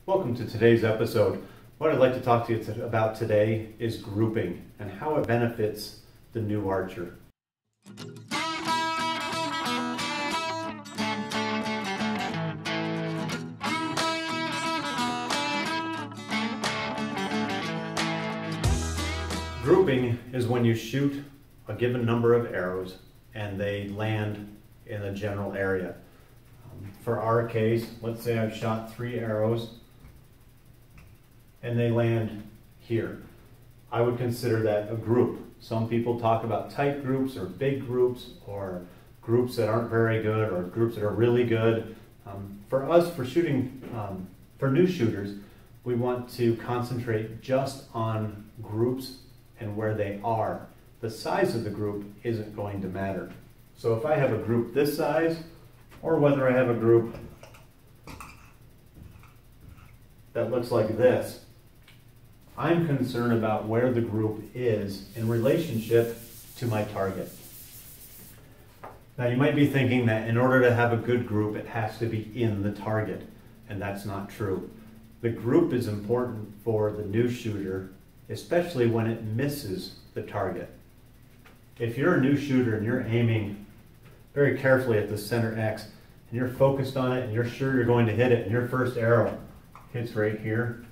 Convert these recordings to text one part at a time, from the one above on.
Welcome to today's episode. What I'd like to talk to you about today is grouping and how it benefits the new archer. Grouping is when you shoot a given number of arrows and they land in a general area. For our case, let's say I've shot 3 arrows and they land here. I would consider that a group. Some people talk about tight groups or big groups or groups that aren't very good or groups that are really good. For us, for shooting, for new shooters, we want to concentrate just on groups and where they are. The size of the group isn't going to matter. So if I have a group this size, or whether I have a group that looks like this, I'm concerned about where the group is in relationship to my target. Now you might be thinking that in order to have a good group, it has to be in the target, and that's not true. The group is important for the new shooter, especially when it misses the target. If you're a new shooter and you're aiming very carefully at the center X, and you're focused on it and you're sure you're going to hit it, and your first arrow hits right here,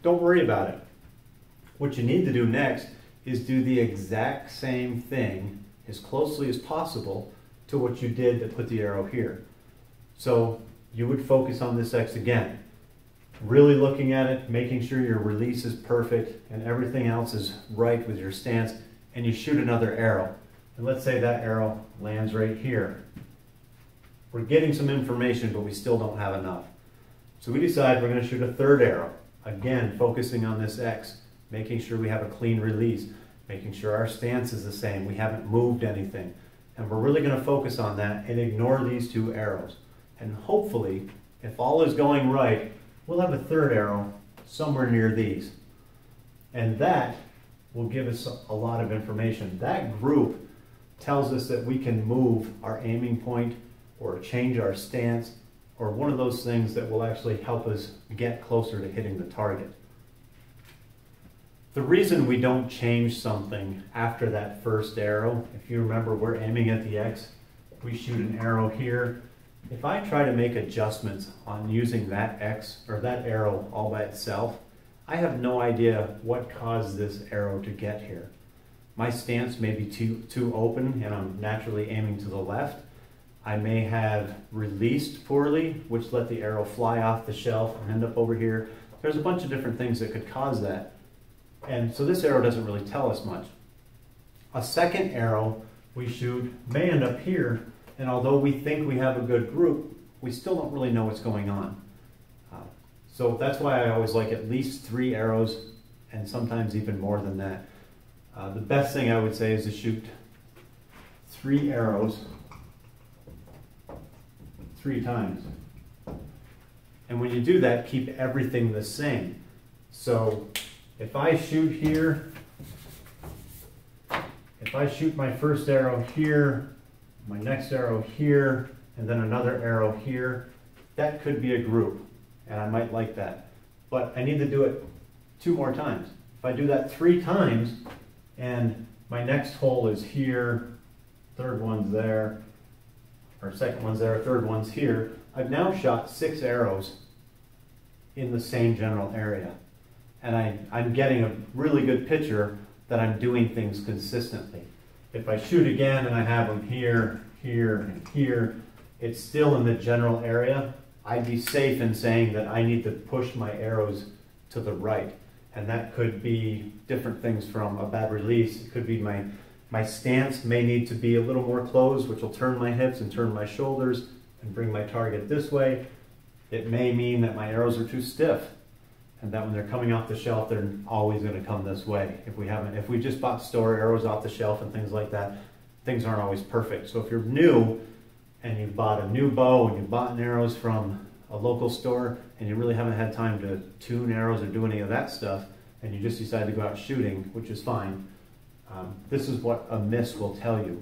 don't worry about it. What you need to do next is do the exact same thing as closely as possible to what you did to put the arrow here. So you would focus on this X again, really looking at it, making sure your release is perfect and everything else is right with your stance, and you shoot another arrow. And let's say that arrow lands right here. We're getting some information, but we still don't have enough. So we decide we're going to shoot a third arrow. Again, focusing on this X, making sure we have a clean release, making sure our stance is the same, we haven't moved anything. And we're really going to focus on that and ignore these 2 arrows. And hopefully, if all is going right, we'll have a third arrow somewhere near these. And that will give us a lot of information. That group tells us that we can move our aiming point or change our stance, or one of those things that will actually help us get closer to hitting the target. The reason we don't change something after that first arrow, if you remember, we're aiming at the X, we shoot an arrow here. If I try to make adjustments on using that X or that arrow all by itself, I have no idea what caused this arrow to get here. My stance may be too open and I'm naturally aiming to the left. I may have released poorly, which let the arrow fly off the shelf and end up over here. There's a bunch of different things that could cause that. And so this arrow doesn't really tell us much. A second arrow we shoot may end up here, and although we think we have a good group, we still don't really know what's going on. So that's why I always like at least 3 arrows, and sometimes even more than that. The best thing I would say is to shoot 3 arrows 3 times. And when you do that, keep everything the same. So if I shoot here, if I shoot my first arrow here, my next arrow here, and then another arrow here, that could be a group, and I might like that. But I need to do it 2 more times. If I do that 3 times, and my next hole is here, third one's there, or second one's there, third one's here, I've now shot 6 arrows in the same general area. And I'm getting a really good picture that I'm doing things consistently. If I shoot again and I have them here, here, and here, it's still in the general area, I'd be safe in saying that I need to push my arrows to the right. And that could be different things from a bad release. It could be my stance may need to be a little more closed, which will turn my hips and turn my shoulders and bring my target this way. It may mean that my arrows are too stiff, and that when they're coming off the shelf, they're always going to come this way. If we just bought store arrows off the shelf and things like that, things aren't always perfect. So if you're new and you bought a new bow and you bought arrows from a local store and you really haven't had time to tune arrows or do any of that stuff, and you just decide to go out shooting, which is fine, this is what a miss will tell you.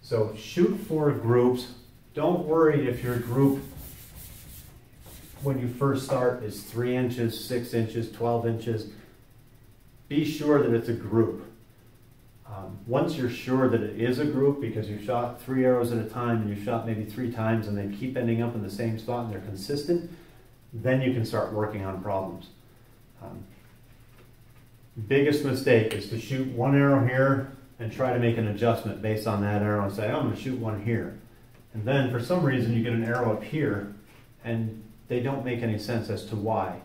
So shoot for groups. Don't worry if your group when you first start is 3 inches, 6 inches, 12 inches. Be sure that it's a group. Once you're sure that it is a group, because you shot 3 arrows at a time and you shot maybe 3 times and they keep ending up in the same spot and they're consistent, then you can start working on problems. Biggest mistake is to shoot 1 arrow here and try to make an adjustment based on that arrow and say, oh, I'm going to shoot 1 here. And then for some reason you get an arrow up here and they don't make any sense as to why.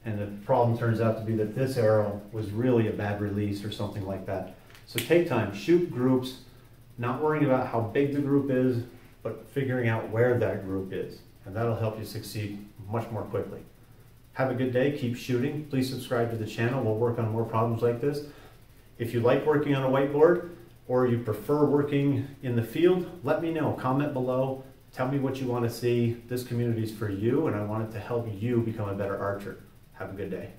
And the problem turns out to be that this arrow was really a bad release or something like that. So take time, shoot groups, not worrying about how big the group is, but figuring out where that group is. And that'll help you succeed much more quickly. Have a good day, keep shooting. Please subscribe to the channel. We'll work on more problems like this. If you like working on a whiteboard or you prefer working in the field, let me know. Comment below. Tell me what you want to see. This community is for you, and I want it to help you become a better archer. Have a good day.